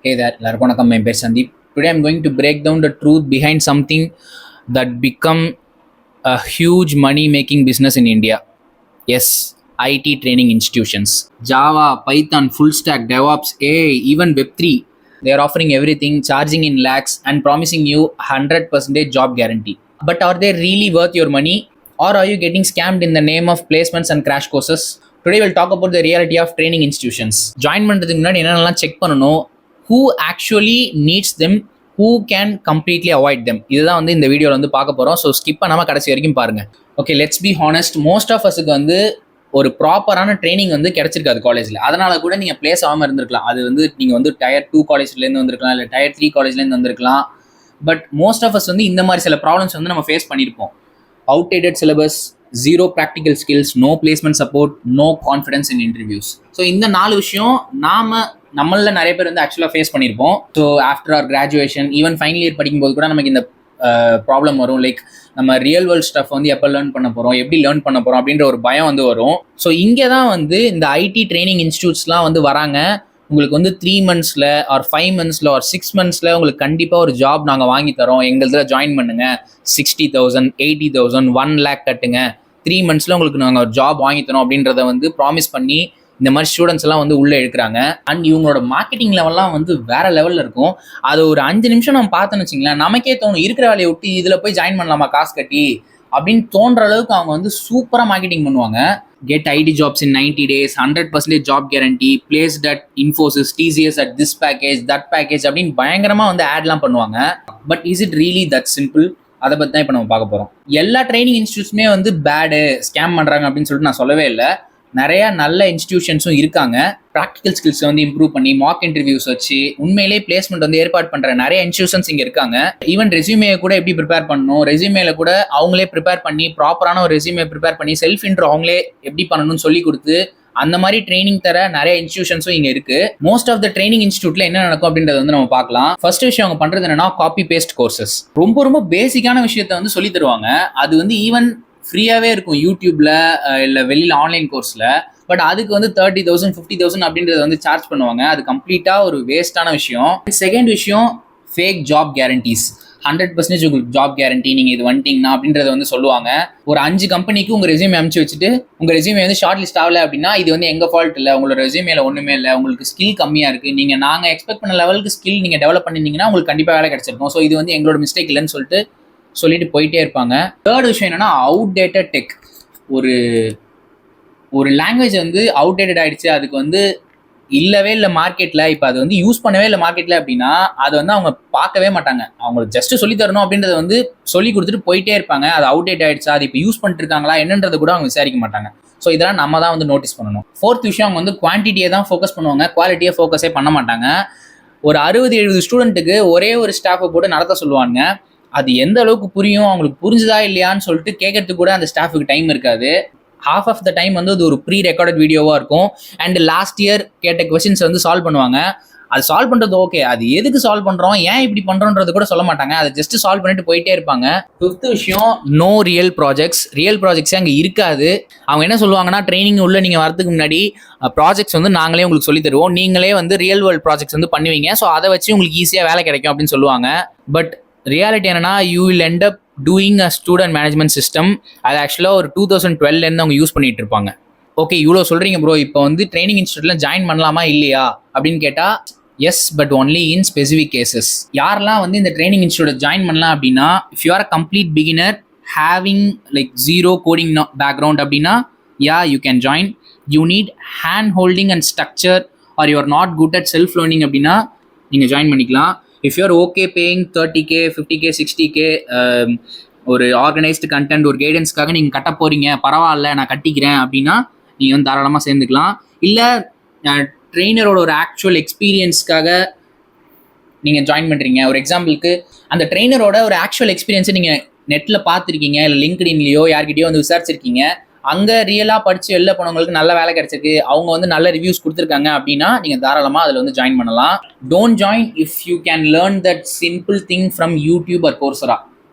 Hey there, எல்லாருக்கும் வணக்கம். என் பேர் Sandeep. Today I'm going to break down the truth behind something that become a huge money-making business in India. Yes, IT training institutions. Java, Python, full stack, DevOps, AI, even Web3. They are offering everything, charging in lakhs and promising you 100% job guarantee. But are they really worth your money? Or are you getting scammed in the name of placements and crash courses? Today we'll talk about the reality of training institutions. Join பண்ணுறதுக்கு முன்னாடி என்னென்னலாம் check பண்ணணும், who actually needs them, who can completely avoid them. இதுதான் வந்து இந்த வீடியோவில் வந்து பார்க்க போகிறோம். ஸோ ஸ்கிப் பண்ணாமல் கடைசி வரைக்கும் பாருங்கள். Okay, let's be honest, most of அஸுக்கு வந்து ஒரு ப்ராப்பரான ட்ரைனிங் வந்து கிடச்சிருக்காது காலேஜில். அதனால் கூட நீங்கள் பிளேஸ் ஆகாமல் இருந்திருக்கலாம். அது வந்து நீங்கள் வந்து டயர் 2 காலேஜ்லேருந்து வந்திருக்கலாம், இல்லை டயர் 3 காலேஜ்லேருந்து வந்திருக்கலாம். பட் மோஸ்ட் ஆஃப் அஸ் வந்து இந்த மாதிரி சில ப்ராப்ளம்ஸ் வந்து நம்ம ஃபேஸ் பண்ணியிருப்போம். Outdated syllabus, zero practical skills, no placement support, no confidence in interviews. So இந்த 4 விஷயம் நம்மள நிறைய பேர் வந்து ஆக்சுவலாக ஃபேஸ் பண்ணியிருப்போம். So after or graduation, even final year படிக்கும்போது கூட நமக்கு இந்த ப்ராப்ளம் வரும். லைக் நம்ம ரியல் வேர்ல்ட் ஸ்டஃப் வந்து எப்போ லேர்ன் பண்ண போகிறோம், எப்படி லேர்ன் பண்ண போகிறோம் அப்படின்ற ஒரு பயம் வந்து வரும். ஸோ இங்கே தான் வந்து இந்த ஐடி ட்ரைனிங் இன்ஸ்டியூட்ஸ்லாம் வந்து வராங்க. உங்களுக்கு வந்து 3 months or 5 months or 6 months உங்களுக்கு கண்டிப்பாக ஒரு ஜாப் நாங்கள் வாங்கி தரோம், எங்களுதில் ஜாயின் பண்ணுங்க, 60,000 80,000 1 lakh கட்டுங்க, 3 months உங்களுக்கு நாங்கள் ஒரு ஜாப் வாங்கி தரோம் அப்படின்றத வந்து ப்ராமிஸ் பண்ணி இந்த மாதிரி ஸ்டூடெண்ட்ஸ் எல்லாம் வந்து உள்ளே எடுக்கிறாங்க. அண்ட் இவங்களோட மார்க்கெட்டிங் லெவல்லாம் வந்து வேற லெவலில் இருக்கும். அது ஒரு 5 நிமிஷம் நம்ம பார்த்தோன்னு வச்சிங்களேன், நமக்கே தோணும் இருக்கிற வேலையை விட்டு இதில் போய் ஜாயின் பண்ணலாமா காசு கட்டி அப்படின்னு தோன்ற அளவுக்கு அவங்க வந்து சூப்பராக மார்க்கெட்டிங் பண்ணுவாங்க. Get IT jobs in 90 days, 100% job guarantee, placed at Infosys, TCS at this package, that package அப்படின்னு பயங்கரமாக வந்து ஆட்லாம் பண்ணுவாங்க. But is it really that simple? அதை பற்றி தான் இப்போ நம்ம பார்க்க போகிறோம். எல்லா ட்ரைனிங் இன்ஸ்டியூட்ஸுமே வந்து பேடு, ஸ்கேம் பண்ணுறாங்க அப்படின்னு சொல்லிட்டு நான் சொல்லவே இல்லை. நிறையா நல்ல இன்ஸ்டிடியூஷன்ஸும் இருக்காங்க. ப்ராக்டிக்கல் ஸ்கில்ஸை வந்து இம்ப்ரூவ் பண்ணி மார்க் இன்டர்வியூஸ் வச்சு உண்மையிலே பிளேஸ்மெண்ட் வந்து ஏற்பாடு பண்ணுற நிறைய இன்ஸ்டியூஷன்ஸ் இங்கே இருக்காங்க. ஈவன் ரெஸ்யூமே கூட எப்படி ப்ரிப்பேர் பண்ணணும், ரெஸ்யூமேல கூட அவங்களே ப்ரிப்பேர் பண்ணி ப்ராப்பரான ஒரு ரெஸ்யூமே ப்ரிப்பேர் பண்ணி செல்ஃப் இன்ட்ரோ அவங்களே எப்படி பண்ணணும்னு சொல்லி கொடுத்து அந்த மாதிரி ட்ரைனிங் தர நிறைய இன்ஸ்டியூஷன்ஸும் இங்கே இருக்கு. மோஸ்ட் ஆஃப் த ட்ரைனிங் இன்ஸ்டியூட்ல என்ன நடக்கும் அப்படின்றத வந்து நம்ம பார்க்கலாம். ஃபர்ஸ்ட் விஷயம் அவங்க பண்றது என்னன்னா காப்பி பேஸ்ட் கோர்சஸ். ரொம்ப பேசிக்கான விஷயத்த வந்து சொல்லி தருவாங்க. அது வந்து ஈவன் ஃப்ரீயாகவே இருக்கும் யூடியூப்ல இல்லை வெளியில் ஆன்லைன் கோர்ஸில். பட் அதுக்கு வந்து 30,000 50,000 அப்படின்றத வந்து சார்ஜ் பண்ணுவாங்க. அது கம்ப்ளீட்டாக ஒரு வேஸ்டான விஷயம். செகண்ட் விஷயம், ஃபேக் ஜாப் கேரண்டிஸ். 100% உங்களுக்கு ஜாப் கேரண்டி, நீங்கள் இது வந்துட்டீங்கன்னா அப்படின்றத வந்து சொல்லுவாங்க. ஒரு 5 கம்பெனிக்கு உங்கள் ரெஸ்யூமே அனுப்பிச்சு வச்சுட்டு உங்கள் ரெஸ்யூமே வந்து ஷார்ட் லிஸ்ட் ஆகலை அப்படின்னா இது வந்து எங்கள் ஃபால்ட் இல்லை, உங்களோட ரெஸ்யூமேல ஒன்றுமே இல்லை, உங்களுக்கு ஸ்கில் கம்மியாக இருக்குது, நாங்கள் எக்ஸ்பெக்ட் பண்ண லெவலுக்கு ஸ்கில் நீங்கள் டெவலப் பண்ணியிருந்தீங்கன்னா உங்களுக்கு கண்டிப்பாக வேலை கிடைச்சிருக்கும், ஸோ இது வந்து எங்களோட மிஸ்டேக் இல்லைன்னு சொல்லிட்டு போயிட்டே இருப்பாங்க. தேர்ட் விஷயம் என்னன்னா அவுட்டேட்டட் டெக். ஒரு லாங்குவேஜ் வந்து அவுட்டேட்டட் ஆயிடுச்சு, அதுக்கு வந்து இல்லவே இல்லை மார்க்கெட்டில், இப்போ அது வந்து யூஸ் பண்ணவே இல்லை மார்க்கெட்டில் அப்படின்னா அதை வந்து அவங்க பார்க்கவே மாட்டாங்க. அவங்களுக்கு ஜஸ்ட் சொல்லி தரணும் அப்படின்றத வந்து சொல்லி கொடுத்துட்டு போயிட்டே இருப்பாங்க. அது அவுட்டேட் ஆயிடுச்சா, அது இப்போ யூஸ் பண்ணிட்டு இருக்காங்களா என்னன்றதை கூட அவங்க விசாரிக்க மாட்டாங்க. ஸோ இதெல்லாம் நம்ம தான் வந்து நோட்டீஸ் பண்ணணும். ஃபோர்த் விஷயம், அவங்க வந்து குவான்டிட்டியை தான் ஃபோக்கஸ் பண்ணுவாங்க, குவாலிட்டியை ஃபோக்கஸே பண்ண மாட்டாங்க. ஒரு 60-70 ஸ்டூடெண்ட்டுக்கு ஒரே ஒரு ஸ்டாஃபை போட்டு நடத்த சொல்லுவாங்க. அது எந்த அளவுக்கு புரியும், அவங்களுக்கு புரிஞ்சுதா இல்லையான்னு சொல்லிட்டு கேட்கறதுக்கு கூட அந்த ஸ்டாஃபுக்கு டைம் இருக்காது. ஹாஃப் ஆஃப் த டைம் வந்து அது ஒரு ப்ரீ ரெக்கார்டட் வீடியோவாக இருக்கும். அண்ட் லாஸ்ட் இயர் கேட்ட கொஸ்டின்ஸ் வந்து சால்வ் பண்ணுவாங்க. அது சால்வ் பண்ணுறது ஓகே, அது எதுக்கு சால்வ் பண்ணுறோம், ஏன் இப்படி பண்ணுறோன்றது கூட சொல்ல மாட்டாங்க. அதை ஜஸ்ட் சால்வ் பண்ணிட்டு போயிட்டே இருப்பாங்க. ஃபிஃப்த் விஷயம், நோ ரியல் ப்ராஜெக்ட்ஸே அங்கே இருக்காது. அவங்க என்ன சொல்லுவாங்கன்னா, ட்ரைனிங் உள்ள நீங்கள் வரதுக்கு முன்னாடி ப்ராஜெக்ட்ஸ் வந்து நாங்களே உங்களுக்கு சொல்லி தருவோம், நீங்களே வந்து ரியல் வேர்ல்ட் ப்ராஜெக்ட்ஸ் வந்து பண்ணுவீங்க, ஸோ அதை வச்சு உங்களுக்கு ஈஸியாக வேலை கிடைக்கும் அப்படின்னு சொல்லுவாங்க. பட் ரியாலிட்டி என்னன்னா, you will end up doing a student management system. அது ஆக்சுவலாக ஒரு 2012 அவங்க யூஸ் பண்ணிட்டு இருப்பாங்க. ஓகே, இவ்வளோ சொல்கிறீங்க ப்ரோ, இப்போ வந்து ட்ரைனிங் இன்ஸ்டியூட்டில் ஜாயின் பண்ணலாமா இல்லையா அப்படின்னு கேட்டால் yes, but only in specific cases. யாரெல்லாம் வந்து இந்த ட்ரைனிங் இன்ஸ்டியூட்டை ஜாயின் பண்ணலாம் அப்படின்னா, if you are a complete beginner having like zero coding background அப்படின்னா you can join. You need hand holding and structure or you are not good at self learning அப்படின்னா நீங்கள் join பண்ணிக்கலாம். If you are okay paying 30K 50K 60K ஒரு organised content, ஒரு கைடன்ஸ்க்காக நீங்கள் கட்ட போகிறீங்க, பரவாயில்ல நான் கட்டிக்கிறேன் அப்படின்னா நீங்கள் வந்து தாராளமாக சேர்ந்துக்கலாம். இல்லை ட்ரெயினரோட ஒரு ஆக்சுவல் எக்ஸ்பீரியன்ஸ்க்காக நீங்கள் ஜாயின் பண்ணுறீங்க. ஒரு எக்ஸாம்பிளுக்கு அந்த ட்ரெயினரோட ஒரு ஆக்சுவல் எக்ஸ்பீரியன்ஸை நீங்கள் நெட்டில் பார்த்துருக்கீங்க, இல்லை லிங்க்டின்லையோ யார்கிட்டயோ வந்து விசாரிச்சிருக்கீங்க, அங்கே ரியலாக படித்து வெளில போனவங்களுக்கு நல்ல வேலை கிடைச்சிருக்கு, அவங்க வந்து நல்ல ரிவ்யூஸ் கொடுத்துருக்காங்க அப்படின்னா நீங்கள் தாராளமாக அதில் வந்து ஜாயின் பண்ணலாம். Don't join if you can learn that simple thing from YouTube or Coursera.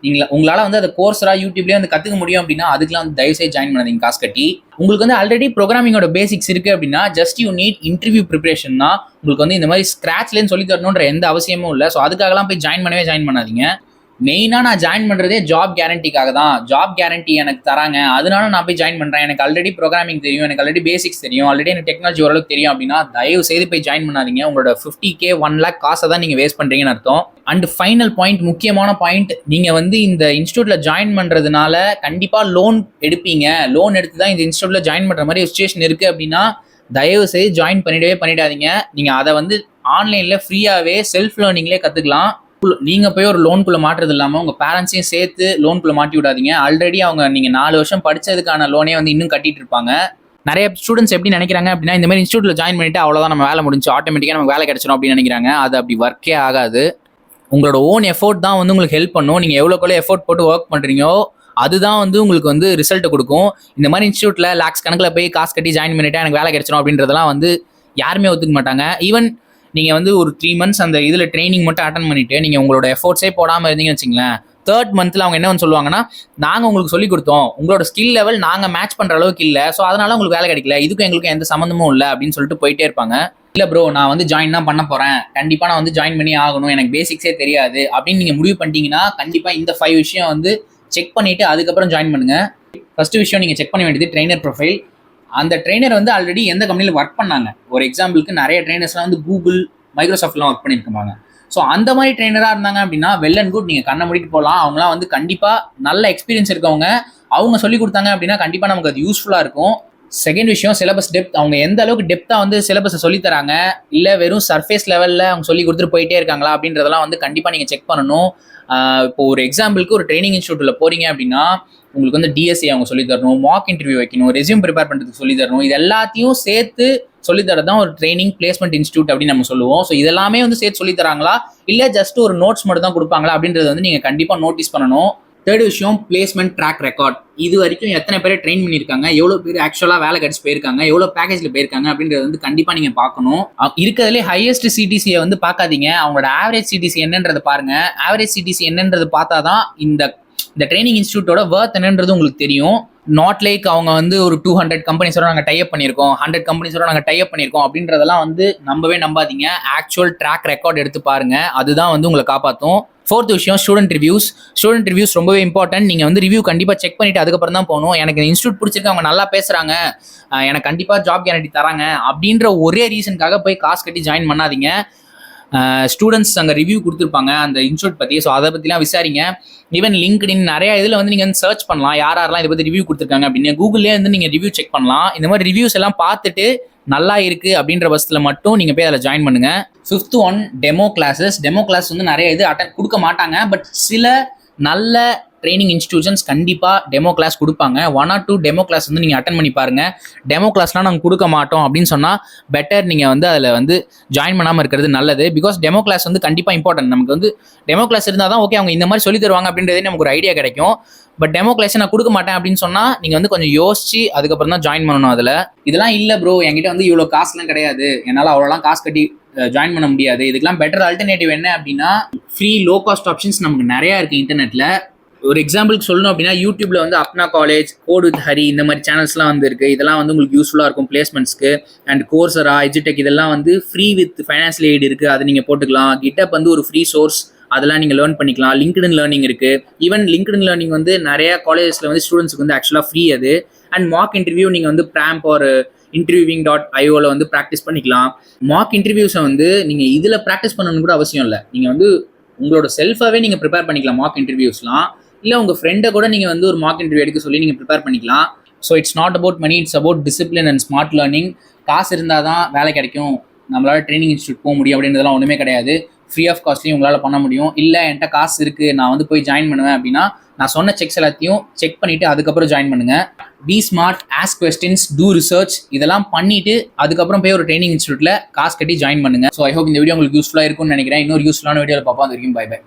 உங்களால் வந்து அதை கோர்ஸரா யூடியூப்லேயே வந்து கற்றுக்க முடியும் அப்படின்னா அதுக்கெல்லாம் வந்து தயவுசெய்து ஜாயின் பண்ணாதீங்க காசு கட்டி. உங்களுக்கு வந்து ஆல்ரெடி ப்ரோக்ராமிங்கோட பேசிக்ஸ் இருக்குது அப்படின்னா just you need interview preparation தான். உங்களுக்கு வந்து இந்த மாதிரி ஸ்க்ராட்ச்லேருந்து சொல்லி தரணுன்ற எந்த அவசியமும் இல்லை. ஸோ அதுக்காகலாம் போய் ஜாயின் பண்ணாதீங்க. மெயினாக நான் ஜாயின் பண்ணுறதே ஜாப் கேரண்டிக்காக தான். ஜாப் கேரண்டி எனக்கு தராங்க, அதனால நான் போய் ஜாயின் பண்ணுறேன். எனக்கு ஆல்ரெடி ப்ரோக்ராமிங் தெரியும், எனக்கு ஆல்ரெடி பேசிக்ஸ் தெரியும், ஆல்ரெடி எனக்கு டெக்னாலஜி ஓரளவுக்கு தெரியும் அப்படின்னா தயவு செய்து போய் ஜாயின் பண்ணாதீங்க. உங்களோட 50K 1 lakh காசை தான் நீங்கள் வேஸ்ட் பண்ணுறீங்கன்னு அர்த்தம். அண்ட் ஃபைனல் பாயிண்ட், முக்கியமான பாயிண்ட், நீங்கள் வந்து இந்த இன்ஸ்டியூட்டில் ஜாயின் பண்ணுறதுனால கண்டிப்பாக லோன் எடுப்பீங்க. லோன் எடுத்து தான் இந்த இன்ஸ்டியூட்டில் ஜாயின் பண்ணுற மாதிரி ஒரு சுச்சுவேஷன் இருக்குது அப்படின்னா தயவு செய்து ஜாயின் பண்ணிடாதீங்க. நீங்கள் அதை வந்து ஆன்லைனில் ஃப்ரீயாகவே செல்ஃப் லேர்னிங்லேயே கற்றுக்கலாம். நீங்கள் போய் ஒரு லோனுக்குள்ளே மாட்டுறது இல்லாமல் உங்கள் பேரண்ட்ஸையும் சேர்த்து லோனுக்குள்ளே மாட்டி விடாதீங்க. ஆல்ரெடி அவங்க நீங்கள் 4 வருஷம் படித்ததுக்கான லோனே வந்து இன்னும் கட்டிட்டு இருப்பாங்க. நிறைய ஸ்டூடெண்ட்ஸ் எப்படி நினைக்கிறாங்க அப்படின்னா இந்த மாதிரி இன்ஸ்டியூட்டில் ஜாயின் பண்ணிட்டு அவ்வளோதான் நம்ம வேலை முடிஞ்சு ஆட்டோமேட்டிக்காக நமக்கு வேலை கிடைச்சிடும் அப்படின்னு நினைக்கிறாங்க. அது அப்படி ஒர்க்கே ஆகாது. உங்களோட ஓன் எஃபோர்ட் தான் வந்து உங்களுக்கு ஹெல்ப் பண்ணும். நீங்கள் எவ்வளோக்குள்ள எஃபோர்ட் போட்டு ஒர்க் பண்ணுறீங்களோ அதுதான் வந்து உங்களுக்கு வந்து ரிசல்ட்டை கொடுக்கும். இந்த மாதிரி இன்ஸ்டியூட்டில் லேக்ஸ் கணக்கில் போய் காசு கட்டி ஜாயின் பண்ணிவிட்டு எனக்கு வேலை கிடைச்சிடும் அப்படின்றதெல்லாம் வந்து யாருமே ஒத்துக்க மாட்டாங்க. ஈவன் நீங்கள் வந்து ஒரு 3 months அந்த இதில் ட்ரைனிங் மட்டும் அட்டன் பண்ணிவிட்டு நீங்கள் உங்களோட எஃபோர்ட்ஸே போடாமல் இருந்தீங்கன்னு வச்சுங்களேன், 3rd month அவங்க என்ன வந்து சொல்லுவாங்கன்னா, நாங்கள் உங்களுக்கு சொல்லிக் கொடுத்தோம், உங்களோட ஸ்கில் லெவல் நாங்கள் மேட்ச் பண்ணுற அளவுக்கு இல்லை, ஸோ அதனால உங்களுக்கு வேலை கிடைக்கல, இதுக்கும் எங்களுக்கு எந்த சம்மந்தமும் இல்லை அப்படின்னு சொல்லிட்டு போயிட்டே இருப்பாங்க. இல்லை ப்ரோ நான் வந்து ஜாயின் தான் பண்ண போகிறேன், கண்டிப்பாக நான் வந்து ஜாயின் பண்ணி ஆகணும், எனக்கு பேசிக்ஸே தெரியாது அப்படின்னு நீங்கள் முடிவு பண்ணிட்டீங்கன்னா கண்டிப்பாக இந்த 5 விஷயம் வந்து செக் பண்ணிவிட்டு அதுக்கப்புறம் ஜாயின் பண்ணுங்கள். ஃபஸ்ட்டு விஷயம் நீங்கள் செக் பண்ண வேண்டியது ட்ரெயினர் ப்ரொஃபைல். அந்த ட்ரெயினர் வந்து ஆல்ரெடி எந்த கம்பெனியில் ஒர்க் பண்ணாங்க. ஒரு எக்ஸாம்பிளுக்கு நிறைய ட்ரெயினர்ஸ்லாம் வந்து கூகுள், மைக்ரோசாஃப்ட்லாம் ஒர்க் பண்ணியிருக்காங்க. ஸோ அந்த மாதிரி ட்ரெயினராக இருந்தாங்க அப்படின்னா வெல் அண்ட் குட், நீங்கள் கண்ணை மூடிட்டு போகலாம். அவங்களாம் வந்து கண்டிப்பாக நல்ல எக்ஸ்பீரியன்ஸ் இருக்கவங்க, அவங்க சொல்லி கொடுத்தாங்க அப்படின்னா கண்டிப்பாக நமக்கு அது யூஸ்ஃபுல்லாக இருக்கும். செகண்ட் விஷயம் சிலபஸ் டெப்த். அவங்க எந்த அளவுக்கு டெப்த்தாக வந்து சிலபஸை சொல்லித்தராங்க, இல்லை வெறும் சர்ஃபேஸ் லெவலில் அவங்க சொல்லி கொடுத்துட்டு போயிட்டே இருக்காங்களா அப்படின்றதெல்லாம் வந்து கண்டிப்பாக நீங்கள் செக் பண்ணணும். இப்போ ஒரு எக்ஸாம்பிளுக்கு ஒரு ட்ரைனிங் இன்ஸ்டியூட்டில் போகிறீங்க அப்படின்னா உங்களுக்கு வந்து டிஎஸ்சி அவங்க சொல்லி தரணும், மாக் இன்டர்வியூ வைக்கணும், ரெஸ்யூம் ப்ரிப்பேர் பண்ணுறதுக்கு சொல்லி தரணும். இது எல்லாத்தையும் சேர்த்து சொல்லித்தரது தான் ஒரு ட்ரைனிங் பிளேஸ்மெண்ட் இன்ஸ்டியூட் அப்படின்னு நம்ம சொல்லுவோம். ஸோ இதெல்லாமே வந்து சேர்த்து சொல்லித்தராங்களா இல்லை ஜஸ்ட் ஒரு நோட்ஸ் மட்டும் தான் கொடுப்பாங்களா அப்படின்றது வந்து நீங்கள் கண்டிப்பாக நோட்டீஸ் பண்ணணும். தேர்ட் விஷயம் பிளேஸ்மெண்ட் ட்ராக் ரெக்கார்ட். இது வரைக்கும் எத்தனை பேர் ட்ரெயின் பண்ணியிருக்காங்க, எவ்வளோ பேர் ஆக்சுவலாக வேலை கிடச்சி போயிருக்காங்க, எவ்வளோ பேக்கேஜில் போயிருக்காங்க அப்படின்றது வந்து கண்டிப்பாக நீங்கள் பார்க்கணும். இருக்கிறதுலே ஹையஸ்ட் சிடிசியை வந்து பார்க்காதீங்க, அவங்களோட ஆவரேஜ் சிடிசி என்னன்றதை பாருங்கள். ஆவரேஜ் சிடிசி என்னன்றது பார்த்தா தான் இந்த ட்ரைனிங் இன்ஸ்டியூட்டோட வர்த் என்னன்றது உங்களுக்கு தெரியும். நாட் லைக் அவங்க வந்து ஒரு 200 கம்பெனிஸோட நாங்கள் டைப் பண்ணியிருக்கோம், 100 கம்பெனிஸோட நாங்கள் டைப் பண்ணியிருக்கோம் அப்படின்றதெல்லாம் வந்து நம்பாதீங்க. ஆக்சுவல் ட்ராக் ரெக்கார்ட் எடுத்து பாருங்க, அதுதான் வந்து உங்களை காப்பாற்றும். ஃபோர்த் விஷயம் ஸ்டூடெண்ட் ரிவ்யூஸ் ரொம்பவே இம்பார்ட்டன்ட். நீங்கள் வந்து ரிவ்யூ கண்டிப்பாக செக் பண்ணிவிட்டு அதுக்கப்புறம் தான் போகணும். எனக்கு இன்ஸ்டியூட் பிடிச்சிருக்கு, அவங்க நல்லா பேசுகிறாங்க, எனக்கு கண்டிப்பாக ஜாப் கேரண்டி தராங்க அப்படின்ற ஒரே ரீசனுக்காக போய் காசு கட்டி ஜாயின் பண்ணாதீங்க. ஸ்டூடெண்ட்ஸ் அங்கே ரிவ்யூ கொடுத்துருப்பாங்க அந்த இன்ஸ்டியூட் பற்றி, ஸோ அதை பற்றிலாம் விசாரிங்க. ஈவன் லிங்க்டின் நிறைய இதில் வந்து நீங்கள் வந்து சர்ச் பண்ணலாம், யாரெல்லாம் இதை பற்றி ரிவ்யூ கொடுத்துருக்காங்க அப்படின்னு. கூகுள்லேயே வந்து நீங்கள் ரிவ்யூ செக் பண்ணலாம். இந்த மாதிரி ரிவ்யூஸ் எல்லாம் பார்த்துட்டு நல்லா இருக்குது அப்படின்ற பட்சத்தில் மட்டும் நீங்கள் போய் அதில் ஜாயின் பண்ணுங்கள். 5th ஒன் டெமோ கிளாஸ் வந்து நிறைய இது கொடுக்க மாட்டாங்க, பட் சில நல்ல ட்ரைனிங் இன்ஸ்டிடியூஷன்ஸ் கண்டிப்பாக டெமோ கிளாஸ் கொடுப்பாங்க. 1 or 2 டெமோ கிளாஸ் வந்து நீங்கள் அட்டன் பண்ணி பாருங்கள். டெமோ கிளாஸ்லாம் நாங்கள் கொடுக்க மாட்டோம் அப்படின்னு சொன்னால் பெட்டர் நீங்கள் வந்து அதில் வந்து ஜாயின் பண்ணாமல் இருக்கிறது நல்லது. பிகாஸ் டெமோ கிளாஸ் வந்து கண்டிப்பாக இம்பார்ட்டன்ட். நமக்கு வந்து டெமோ கிளாஸ் இருந்தால் தான் ஓகே அவங்க இந்த மாதிரி சொல்லி தருவாங்க அப்படின்றதே நமக்கு ஒரு ஐடியா கிடைக்கும். பட் டெமோ கிளாஸை நான் கொடுக்க மாட்டேன் அப்படின்னு சொன்னால் நீங்கள் வந்து கொஞ்சம் யோசிச்சு அதுக்கப்புறம் தான் ஜாயின் பண்ணணும். அதில் இதெல்லாம் இல்லை ப்ரோ என்கிட்ட வந்து இவ்வளோ காசுலாம் கிடையாது, என்னால் அவ்வளோலாம் காசு கட்டி ஜாயின் பண்ண முடியாது, இதுக்கெல்லாம் பெட்டர் ஆல்டர்னேட்டிவ் என்ன அப்படின்னா ஃப்ரீ லோ காஸ்ட் ஆப்ஷன்ஸ் நமக்கு நிறையா இருக்குது இன்டர்நெட்டில். ஒரு எக்ஸாம்பிளுக்கு சொல்லணும் அப்படின்னா யூடியூப்ல வந்து அப்னா காலேஜ், கோட் வித் ஹரி இந்த மாதிரி சேனல்ஸ்லாம் வந்து இருக்குது. இதெல்லாம் வந்து உங்களுக்கு யூஸ்ஃபுல்லாக இருக்கும் பிளேஸ்மெண்ட்ஸ்க்கு. அண்ட் கோர்சரா, எஜுடெக் இதெல்லாம் வந்து ஃப்ரீ வித் ஃபைனான்சியல் எய்ட் இருக்குது, அதை நீங்கள் போட்டுக்கலாம். கிட்டப் வந்து ஒரு ஃப்ரீ சோர்ஸ், அதெல்லாம் நீங்கள் லேர்ன் பண்ணிக்கலாம். லிங்க்டின் லேர்னிங் இருக்குது. ஈவன் லிங்க்டின் லேர்னிங் வந்து நிறைய காலேஜஸில் வந்து ஸ்டூடெண்ட்ஸ்க்கு வந்து ஆக்சுவலாக ஃப்ரீ அது. அண்ட் மாக் இன்டர்வியூ நீங்கள் வந்து ப்ராம்ப் ஒரு interviewing.ioல வந்து ப்ராக்டிஸ் பண்ணிக்கலாம். மாக் இன்டர்வியூஸை வந்து நீங்கள் இதில் ப்ராக்டிஸ் பண்ணணும்னு கூட அவசியம் இல்லை. நீங்கள் வந்து உங்களோட செல்ஃபாகவே நீங்கள் ப்ரிப்பேர் பண்ணிக்கலாம் மாக் இன்டர்வியூஸ்லாம். இல்லை உங்கள் ஃப்ரெண்டை கூட நீங்கள் வந்து ஒரு மார்க் இன்டர்வியூ எடுக்க சொல்லி நீங்கள் ப்ரிப்பேர் பண்ணிக்கலாம். So it's not about money, it's about discipline and smart learning. காசு இருந்தால் தான் வேலை கிடைக்கும், நம்மளால் ட்ரைனிங் இன்ஸ்டியூட் போக முடியும் அப்படின்றதெல்லாம் ஒன்றுமே கிடையாது. ஃப்ரீ ஆஃப் காஸ்ட்லையும் உங்களால் பண்ண முடியும். இல்லை என்கிட்ட காசு இருக்குது நான் வந்து போய் ஜாயின் பண்ணுவேன் அப்படின்னா நான் சொன்ன செக்ஸ் எல்லாத்தையும் செக் பண்ணிவிட்டு அதுக்கப்புறம் ஜாயின் பண்ணுங்கள். Be smart, ask questions, do research, இதெல்லாம் பண்ணிவிட்டு அதுக்கப்புறம் போய் ஒரு ட்ரைனிங் இன்ஸ்டியூட்டில் காசு கட்டி ஜாயின் பண்ணுங்கள். ஸோ ஐ ஹோப் இந்த வீடியோ உங்களுக்கு யூஸ்ஃபுல்லாக இருக்கும்னு நினைக்கிறேன். இன்னொரு யூஸ்ஃபுல்லான வீடியோவில் பார்ப்போம். அது வரைக்கும் பை பை.